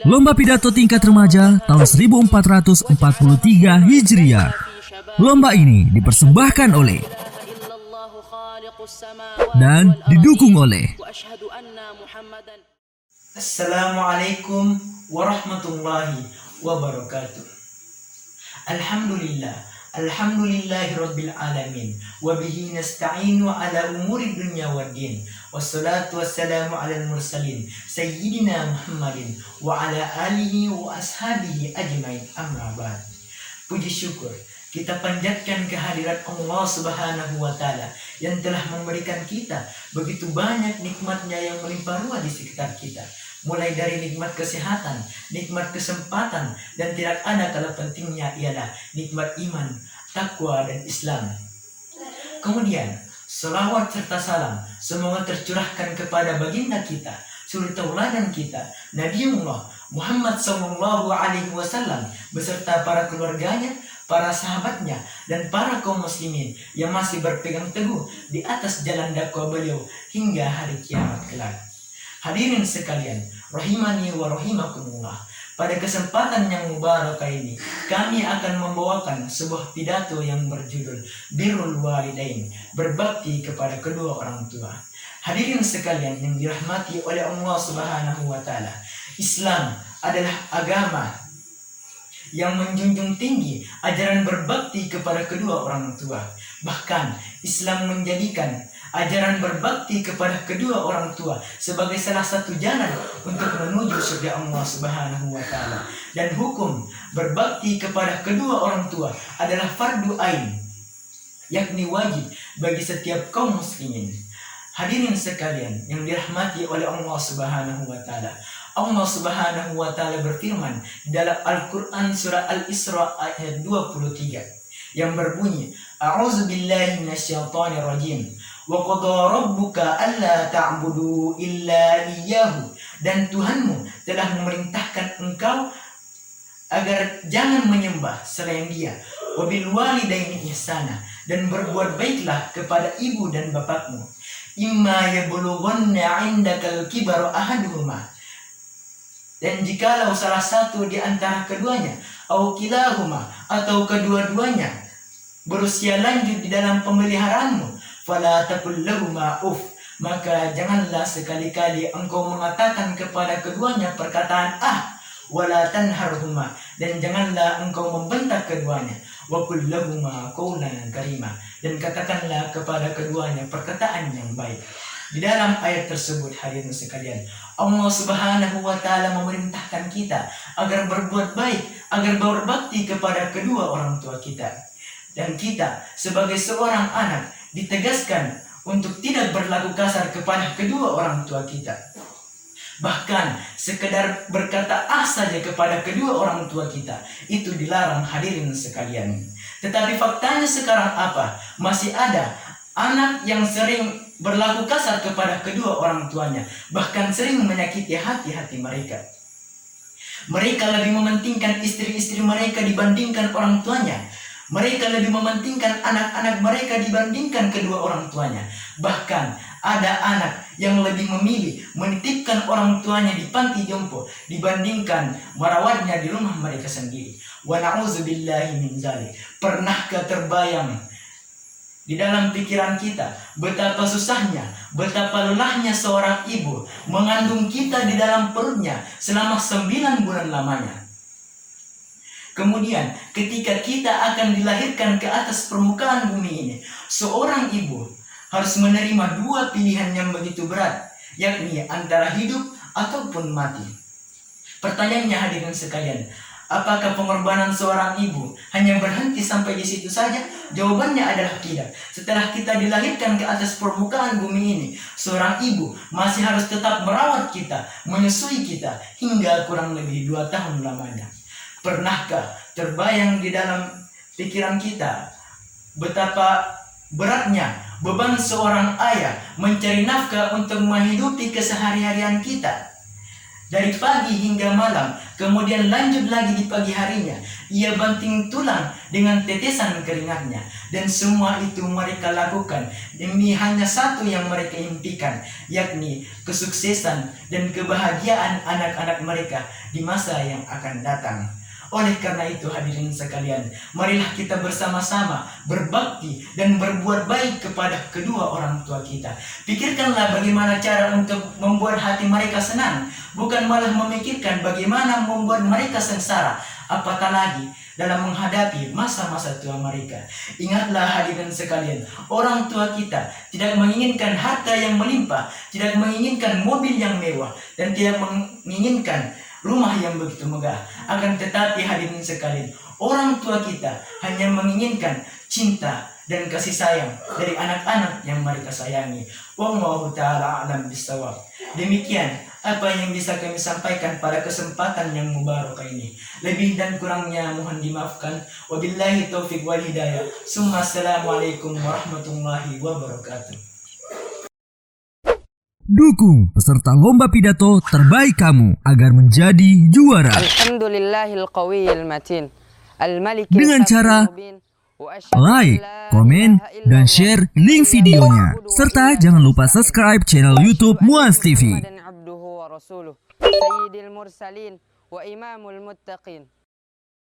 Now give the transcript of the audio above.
Lomba Pidato Tingkat Remaja tahun 1443 Hijriah. Lomba ini dipersembahkan oleh dan didukung oleh Assalamualaikum warahmatullahi wabarakatuh. Alhamdulillahi rabbil alamin. Wabihi nasta'inu ala umuri dunya waddin. Wassalatu wassalamu ala mursalin Sayyidina Muhammadin wa ala alihi wa ashabihi ajmain, amma ba'd. Puji syukur kita panjatkan kehadirat Allah Subhanahu wa Ta'ala yang telah memberikan kita begitu banyak nikmatnya yang melimpah ruah di sekitar kita. Mulai dari nikmat kesehatan, nikmat kesempatan, dan tidak ada kalah pentingnya ialah nikmat iman, takwa, dan Islam. Kemudian, selawat serta salam semoga tercurahkan kepada baginda kita, suri tauladan kita, Nabiullah Muhammad SAW beserta para keluarganya, para sahabatnya, dan para kaum muslimin yang masih berpegang teguh di atas jalan dakwah beliau hingga hari kiamat kelak. Hadirin sekalian, rahimani wa rahimakumullah. Pada kesempatan yang mubarakah ini, kami akan membawakan sebuah pidato yang berjudul Birrul Walidain, berbakti kepada kedua orang tua. Hadirin sekalian yang dirahmati oleh Allah Subhanahu wa Ta'ala, Islam adalah agama yang menjunjung tinggi ajaran berbakti kepada kedua orang tua. Bahkan Islam menjadikan ajaran berbakti kepada kedua orang tua sebagai salah satu jalan untuk menuju surga Allah Subhanahu wa Ta'ala. Dan hukum berbakti kepada kedua orang tua adalah fardu ain, yakni wajib bagi setiap kaum muslimin. Hadirin sekalian yang dirahmati oleh Allah Subhanahu wa Ta'ala, Allah Subhanahu wa Ta'ala berfirman dalam Al-Quran surah Al-Isra ayat 23 yang berbunyi, A'udzubillahi minasyaitonirrajim. Wa qada rabbuka alla ta'budu illa iyyahu. Dan Tuhanmu telah memerintahkan engkau agar jangan menyembah selain Dia. Wa bil walidaini ihsana. Dan berbuat baiklah kepada ibu dan bapakmu. Imma yablughanna 'indakal kibaru ahaduhuma. Dan jikalau salah satu di antara keduanya, au kilahuma, atau kedua-duanya berusia lanjut di dalam pemeliharaanmu, fala taqul lahuma uff, maka janganlah sekali-kali engkau mengatakan kepada keduanya perkataan wala tanharhuma, dan janganlah engkau membentak keduanya, wa qul lahuma qawlan karima, dan katakanlah kepada keduanya perkataan yang baik. Di dalam ayat tersebut, hadirin sekalian, Allah Subhanahu wa Ta'ala memerintahkan kita agar berbuat baik, agar berbakti kepada kedua orang tua kita. Dan kita sebagai seorang anak ditegaskan untuk tidak berlaku kasar kepada kedua orang tua kita. Bahkan sekedar berkata saja kepada kedua orang tua kita itu dilarang, hadirin sekalian. Tetapi faktanya sekarang apa? Masih ada anak yang sering berlaku kasar kepada kedua orang tuanya, bahkan sering menyakiti hati-hati mereka. Mereka lebih mementingkan istri-istri mereka dibandingkan orang tuanya. Mereka lebih mementingkan anak-anak mereka dibandingkan kedua orang tuanya. Bahkan ada anak yang lebih memilih menitipkan orang tuanya di panti jompo dibandingkan merawatnya di rumah mereka sendiri. Wa na'udzubillahi min dzalik. Pernahkah terbayang di dalam pikiran kita betapa susahnya, betapa lelahnya seorang ibu mengandung kita di dalam perutnya selama 9 bulan lamanya. Kemudian ketika kita akan dilahirkan ke atas permukaan bumi ini, seorang ibu harus menerima 2 pilihan yang begitu berat, yakni antara hidup ataupun mati. Pertanyaannya, hadirin sekalian, apakah pengorbanan seorang ibu hanya berhenti sampai di situ saja? Jawabannya adalah tidak. Setelah kita dilahirkan ke atas permukaan bumi ini, seorang ibu masih harus tetap merawat kita, menyusui kita hingga kurang lebih 2 tahun lamanya. Pernahkah terbayang di dalam pikiran kita betapa beratnya beban seorang ayah mencari nafkah untuk menghidupi kesehari-harian kita? Dari pagi hingga malam Kemudian lanjut lagi di pagi harinya, ia banting tulang dengan tetesan keringatnya. Dan semua itu mereka lakukan demi hanya satu yang mereka impikan, yakni kesuksesan dan kebahagiaan anak-anak mereka di masa yang akan datang. Oleh karena itu hadirin sekalian, marilah kita bersama-sama berbakti dan berbuat baik kepada kedua orang tua kita. Pikirkanlah bagaimana cara untuk membuat hati mereka senang, bukan malah memikirkan bagaimana membuat mereka sengsara, apatah lagi dalam menghadapi masa-masa tua mereka. Ingatlah hadirin sekalian, orang tua kita tidak menginginkan harta yang melimpah, tidak menginginkan mobil yang mewah, dan tidak menginginkan rumah yang begitu megah. Akan tetapi hadirin sekalian, orang tua kita hanya menginginkan cinta dan kasih sayang dari anak-anak yang mereka sayangi. Wallahu ta'ala a'lam bishawab. Demikian apa yang bisa kami sampaikan pada kesempatan yang mubarakah ini. Lebih dan kurangnya mohon dimaafkan. Wabillahi taufiq wal hidayah. Summa assalamualaikum warahmatullahi wabarakatuh. Dukung peserta lomba pidato terbaik kamu agar menjadi juara. Alhamdulillahil qawiyil matin. Dengan cara like, komen, dan share link videonya. Serta jangan lupa subscribe channel YouTube Muaz TV. Sayyidil mursalin wa imamul muttaqin.